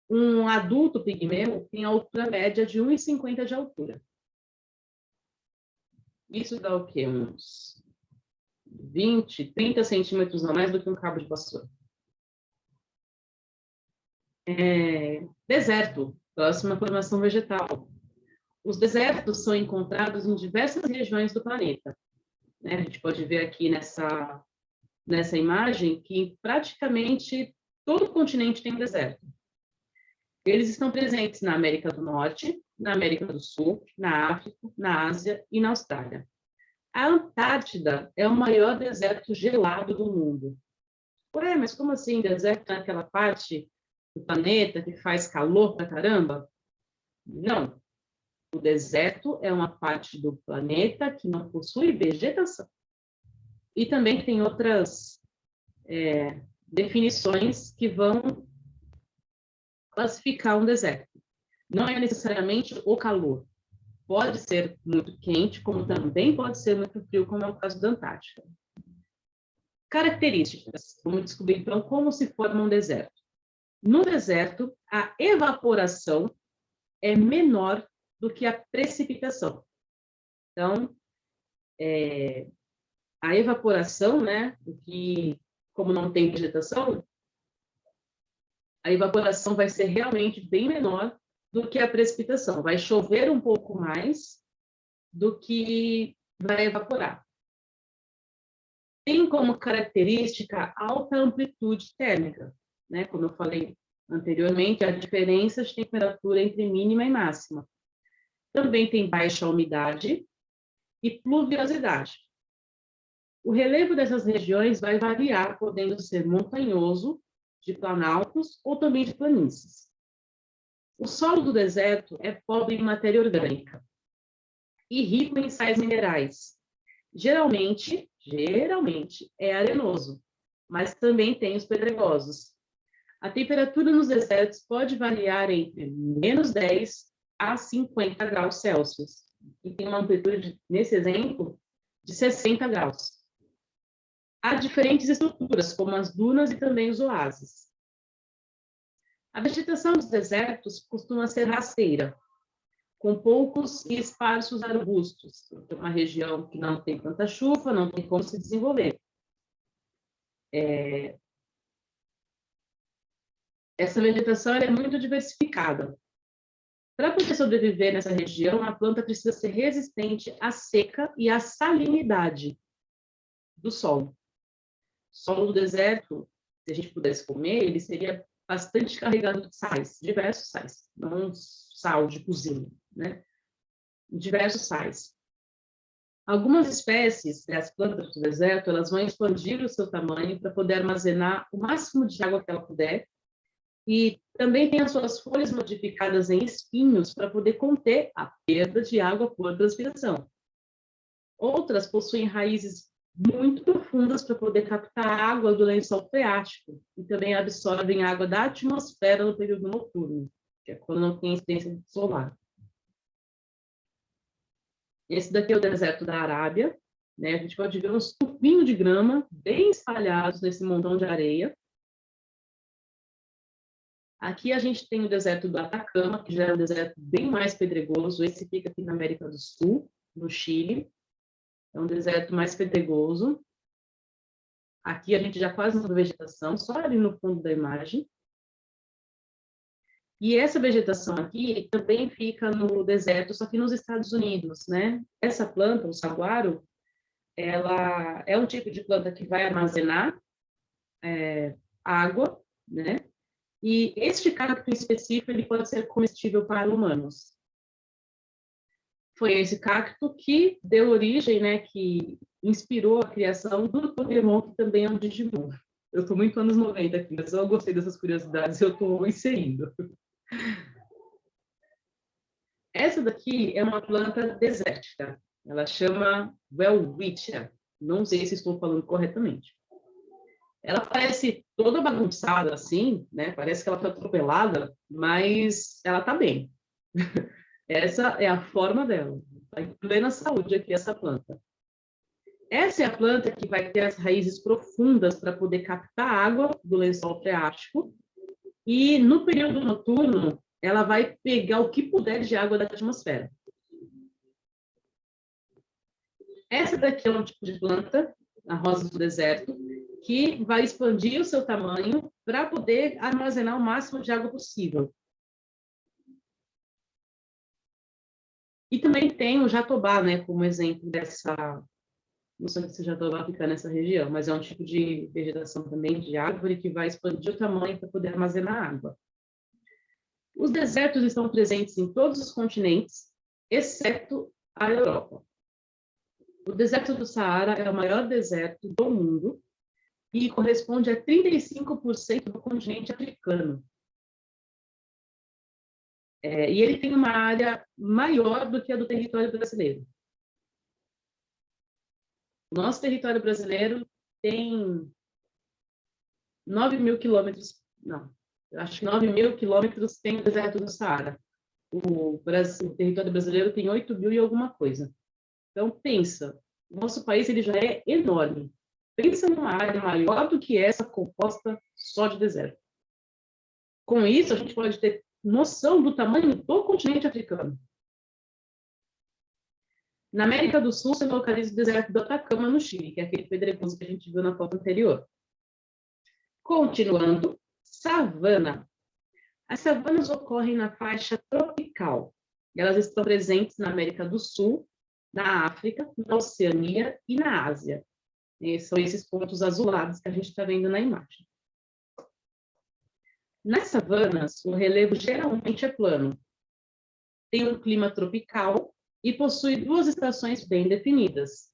Um adulto pigmeu tem a altura média de 1,50 de altura. Isso dá o quê? Uns 20, 30 centímetros a mais do que um cabo de vassoura. Deserto, próxima formação vegetal. Os desertos são encontrados em diversas regiões do planeta. A gente pode ver aqui nessa imagem que praticamente todo o continente tem deserto. Eles estão presentes na América do Norte, na América do Sul, na África, na Ásia e na Austrália. A Antártida é o maior deserto gelado do mundo. Ué, mas como assim deserto naquela parte do planeta que faz calor pra caramba? Não. O deserto é uma parte do planeta que não possui vegetação. E também tem outras definições que vão classificar um deserto. Não é necessariamente o calor. Pode ser muito quente, como também pode ser muito frio, como é o caso da Antártica. Características. Vamos descobrir, então, como se forma um deserto. No deserto, a evaporação é menor do que a precipitação. Então, a evaporação, né, como não tem vegetação, a evaporação vai ser realmente bem menor do que a precipitação. Vai chover um pouco mais do que vai evaporar. Tem como característica alta amplitude térmica, né? Como eu falei anteriormente, a diferença de temperatura entre mínima e máxima. Também tem baixa umidade e pluviosidade. O relevo dessas regiões vai variar, podendo ser montanhoso, de planaltos ou também de planícies. O solo do deserto é pobre em matéria orgânica e rico em sais minerais. Geralmente é arenoso, mas também tem os pedregosos. A temperatura nos desertos pode variar entre menos 10 a 50 graus Celsius. E tem uma amplitude, nesse exemplo, de 60 graus. Há diferentes estruturas, como as dunas e também os oásis. A vegetação dos desertos costuma ser rasteira, com poucos e esparsos arbustos. É uma região que não tem tanta chuva, não tem como se desenvolver. Essa vegetação é muito diversificada. Para poder sobreviver nessa região, a planta precisa ser resistente à seca e à salinidade do solo. O solo do deserto, se a gente pudesse comer, ele seria bastante carregado de sais, diversos sais, não sal de cozinha, né? Diversos sais. Algumas espécies das plantas do deserto, elas vão expandir o seu tamanho para poder armazenar o máximo de água que ela puder, e também tem as suas folhas modificadas em espinhos para poder conter a perda de água por transpiração. Outras possuem raízes muito profundas para poder captar água do lençol freático e também absorvem água da atmosfera no período noturno, que é quando não tem incidência solar. Esse daqui é o deserto da Arábia, né? A gente pode ver uns tubinhos de grama bem espalhados nesse montão de areia. Aqui a gente tem o deserto do Atacama, que já é um deserto bem mais pedregoso. Esse fica aqui na América do Sul, no Chile. É um deserto mais pedregoso. Aqui a gente já quase não vê vegetação, só ali no fundo da imagem. E essa vegetação aqui também fica no deserto, só que nos Estados Unidos, né? Essa planta, o saguaro, ela é um tipo de planta que vai armazenar água, né? E este cacto em específico, ele pode ser comestível para humanos. Foi esse cacto que deu origem, né, que inspirou a criação do Pokémon, que também é um Digimon. Eu estou muito anos 90 aqui, mas eu gostei dessas curiosidades e eu estou inserindo. Essa daqui é uma planta desértica. Ela chama Welwitschia. Não sei se estou falando corretamente. Ela parece toda bagunçada assim, né? Parece que ela foi atropelada, mas ela está bem. Essa é a forma dela. Está em plena saúde aqui essa planta. Essa é a planta que vai ter as raízes profundas para poder captar água do lençol freático. E no período noturno, ela vai pegar o que puder de água da atmosfera. Essa daqui é um tipo de planta, a rosa do deserto, que vai expandir o seu tamanho para poder armazenar o máximo de água possível. E também tem o jatobá, né, como exemplo dessa... Não sei se o jatobá fica nessa região, mas é um tipo de vegetação também, de árvore, que vai expandir o tamanho para poder armazenar água. Os desertos estão presentes em todos os continentes, exceto a Europa. O deserto do Saara é o maior deserto do mundo e corresponde a 35% do continente africano. E ele tem uma área maior do que a do território brasileiro. O nosso território brasileiro tem 9.000 quilômetros, não, acho que 9.000 quilômetros tem o deserto do Saara. O território brasileiro tem 8.000 e alguma coisa. Então, pensa, o nosso país ele já é enorme. Pensa numa área maior do que essa, composta só de deserto. Com isso, a gente pode ter noção do tamanho do continente africano. Na América do Sul, se localiza o deserto do Atacama, no Chile, que é aquele pedregoso que a gente viu na foto anterior. Continuando, savana. As savanas ocorrem na faixa tropical. Elas estão presentes na América do Sul, na África, na Oceania e na Ásia. E são esses pontos azulados que a gente está vendo na imagem. Nas savanas, o relevo geralmente é plano. Tem um clima tropical e possui 2 estações bem definidas.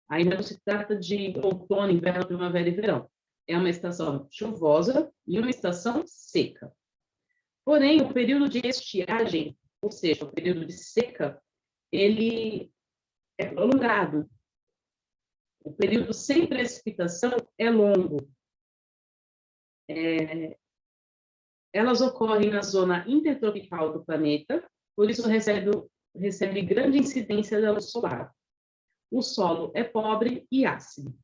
Ainda não se trata de outono, inverno, primavera e verão. É uma estação chuvosa e uma estação seca. Porém, o período de estiagem, ou seja, o período de seca, ele é prolongado. O período sem precipitação é longo. Elas ocorrem na zona intertropical do planeta, por isso recebe grande incidência da luz solar. O solo é pobre e ácido.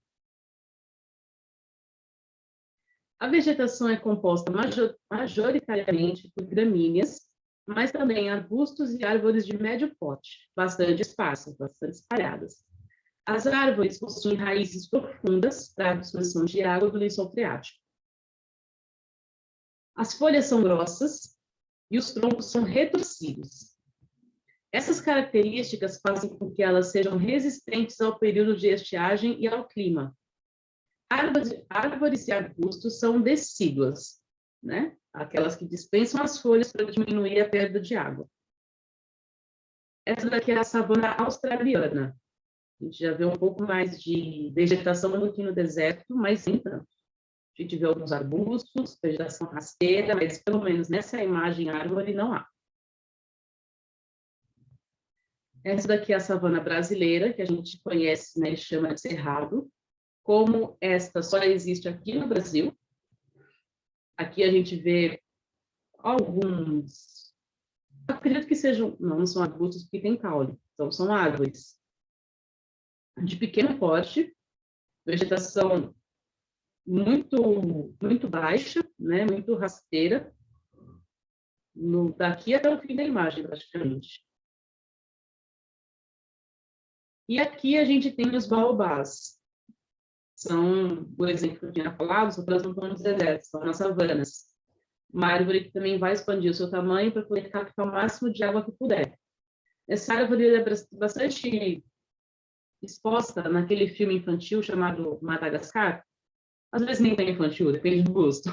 A vegetação é composta majoritariamente por gramíneas, mas também arbustos e árvores de médio porte, bastante esparsas, bastante espalhadas. As árvores possuem raízes profundas para a absorção de água do lençol freático. As folhas são grossas e os troncos são retorcidos. Essas características fazem com que elas sejam resistentes ao período de estiagem e ao clima. Árvores e arbustos são decíduas, né? Aquelas que dispensam as folhas para diminuir a perda de água. Essa daqui é a savana australiana. A gente já vê um pouco mais de vegetação do que no deserto, mas nem tanto. A gente vê alguns arbustos, vegetação rasteira, mas pelo menos nessa imagem árvore não há. Essa daqui é a savana brasileira, que a gente conhece, né, chama de cerrado. como esta só existe aqui no Brasil. Aqui a gente vê alguns, acredito que sejam, não são arbustos porque tem caule, então são árvores de pequeno porte, vegetação muito baixa, né, muito rasteira, daqui até o fim da imagem, praticamente. E aqui a gente tem os baobás. São, por exemplo, que eu tinha falado, são plantas nos desertos, são nas savanas. Uma árvore que também vai expandir o seu tamanho para poder captar o máximo de água que puder. Essa árvore é bastante exposta naquele filme infantil chamado Madagascar. Às vezes nem tem infantil, depende do gosto.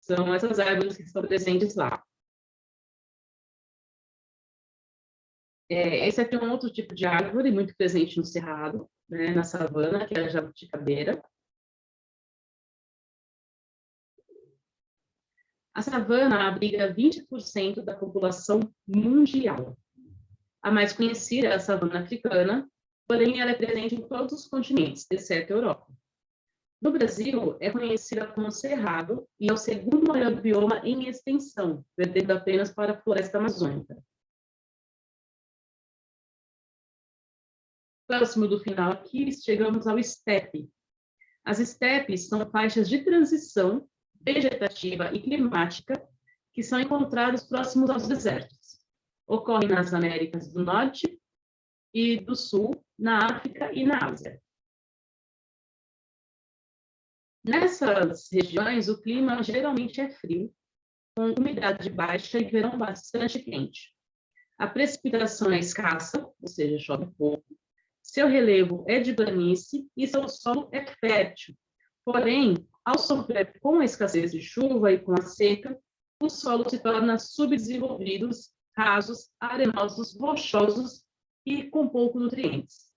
São essas árvores que estão presentes lá. Esse aqui é um outro tipo de árvore, muito presente no cerrado, né, na savana, que é a jabuticabeira. A savana abriga 20% da população mundial. A mais conhecida é a savana africana, porém ela é presente em todos os continentes, exceto a Europa. No Brasil, é conhecida como cerrado e é o segundo maior bioma em extensão, perdendo apenas para a floresta amazônica. Próximo do final aqui, chegamos ao estepe. As estepes são faixas de transição vegetativa e climática que são encontradas próximos aos desertos. Ocorrem nas Américas do Norte e do Sul, na África e na Ásia. Nessas regiões, o clima geralmente é frio, com umidade baixa e verão bastante quente. A precipitação é escassa, ou seja, chove pouco. Seu relevo é de planície e seu solo é fértil. Porém, ao sofrer com a escassez de chuva e com a seca, o solo se torna subdesenvolvidos, rasos, arenosos, rochosos e com pouco nutrientes.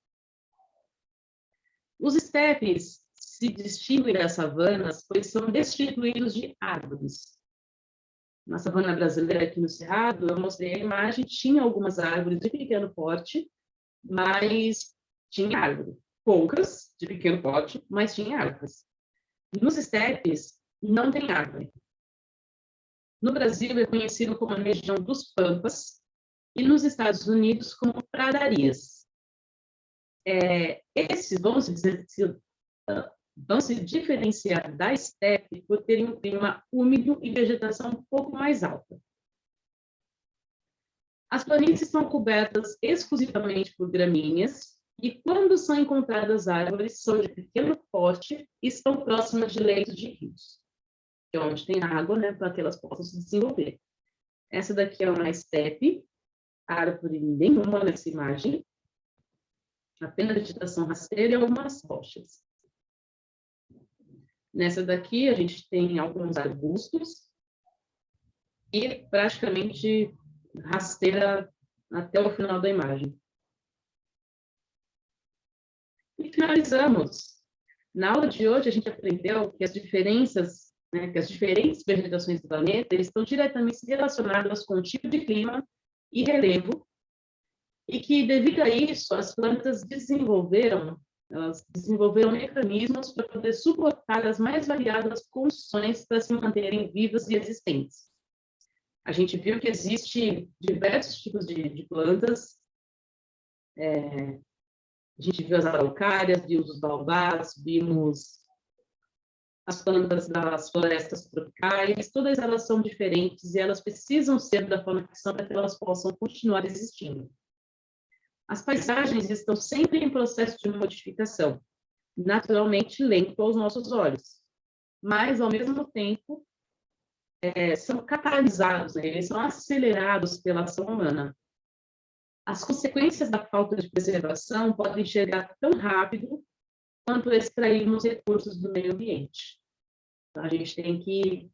Os estepes se distinguem das savanas, pois são destituídos de árvores. Na savana brasileira, aqui no Cerrado, eu mostrei a imagem, tinha algumas árvores de pequeno porte, mas tinha árvore. Poucas, de pequeno porte, mas tinha árvores. Nos estepes, não tem árvore. No Brasil, é conhecido como a região dos Pampas, e nos Estados Unidos como pradarias. Esses vão se diferenciar da estepe por terem um clima úmido e vegetação um pouco mais alta. As planícies são cobertas exclusivamente por gramíneas e, quando são encontradas árvores, são de pequeno porte e estão próximas de leitos de rios, que é onde tem água, né, para que elas possam se desenvolver. Essa daqui é uma estepe, árvore nenhuma nessa imagem, apenas vegetação rasteira e algumas rochas. Nessa daqui, a gente tem alguns arbustos e praticamente rasteira até o final da imagem. E finalizamos. Na aula de hoje, a gente aprendeu que as diferenças, né, que as diferentes vegetações do planeta estão diretamente relacionadas com o tipo de clima e relevo, e que, devido a isso, as plantas desenvolveram mecanismos para poder suportar as mais variadas condições para se manterem vivas e existentes. A gente viu que existe diversos tipos de plantas, a gente viu as araucárias, vimos os baobás, vimos as plantas das florestas tropicais, todas elas são diferentes e elas precisam ser da forma que são para que elas possam continuar existindo. As paisagens estão sempre em processo de modificação, naturalmente lento aos nossos olhos, mas, ao mesmo tempo, são catalisados, né? Eles são acelerados pela ação humana. As consequências da falta de preservação podem chegar tão rápido quanto extrairmos recursos do meio ambiente. Então, a gente tem que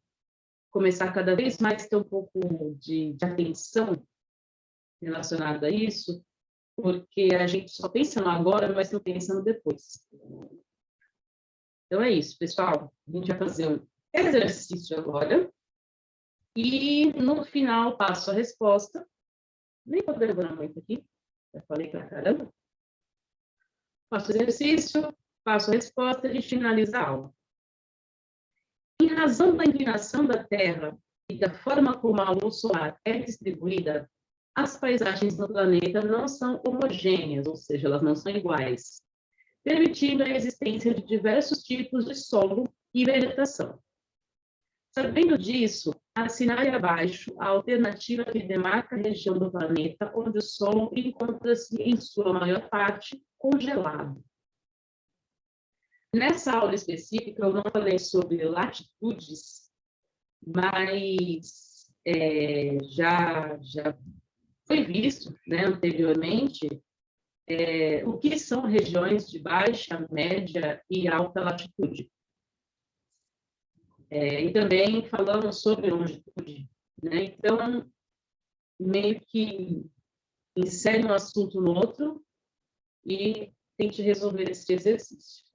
começar cada vez mais a ter um pouco de atenção relacionada a isso, porque a gente só pensa no agora, mas não pensa no depois. Então é isso, pessoal. A gente vai fazer um exercício agora. E no final passo a resposta. Nem vou demorar muito aqui. Já falei pra caramba. Faço o exercício, faço a resposta e a gente finaliza a aula. Em razão da inclinação da Terra e da forma como a luz solar é distribuída, as paisagens no planeta não são homogêneas, ou seja, elas não são iguais, permitindo a existência de diversos tipos de solo e vegetação. Sabendo disso, assinale abaixo a alternativa que demarca a região do planeta onde o solo encontra-se, em sua maior parte, congelado. Nessa aula específica, eu não falei sobre latitudes, mas já foi visto, né, anteriormente, o que são regiões de baixa, média e alta latitude. E também falamos sobre longitude, né? Então, meio que insere um assunto no outro e tente resolver esse exercício.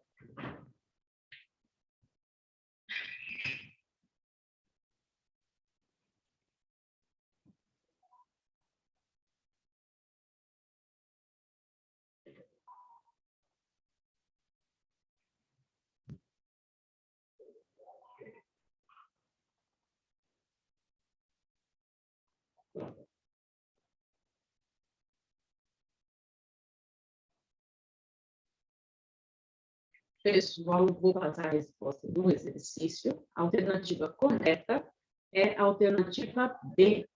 Pessoal, vou passar a resposta do exercício. A alternativa correta é a alternativa B.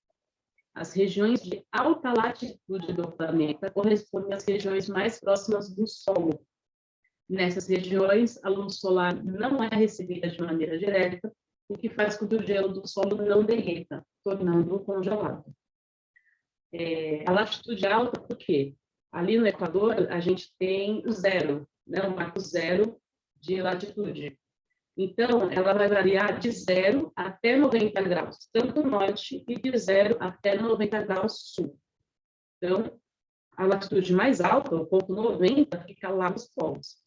As regiões de alta latitude do planeta correspondem às regiões mais próximas do Sol. Nessas regiões, a luz solar não é recebida de maneira direta, o que faz com que o gelo do solo não derreta, tornando-o congelado. A latitude alta, por quê? Ali no Equador, a gente tem o zero, né? O marco zero de latitude. Então, ela vai variar de 0 até 90 graus, tanto norte, e de 0 até 90 graus sul. Então, a latitude mais alta, o ponto 90, fica lá nos polos.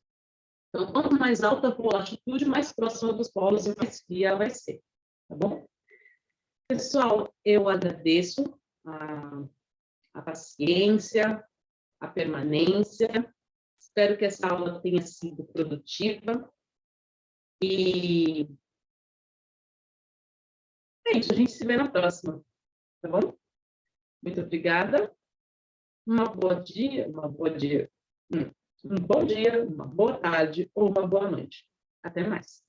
Então, quanto mais alta for a latitude, mais próxima dos polos e mais fria ela vai ser. Tá bom? Pessoal, eu agradeço a paciência, a permanência. Espero que essa aula tenha sido produtiva. E é isso, a gente se vê na próxima, tá bom? Muito obrigada. Um bom dia, um bom dia, uma boa tarde ou uma boa noite. Até mais.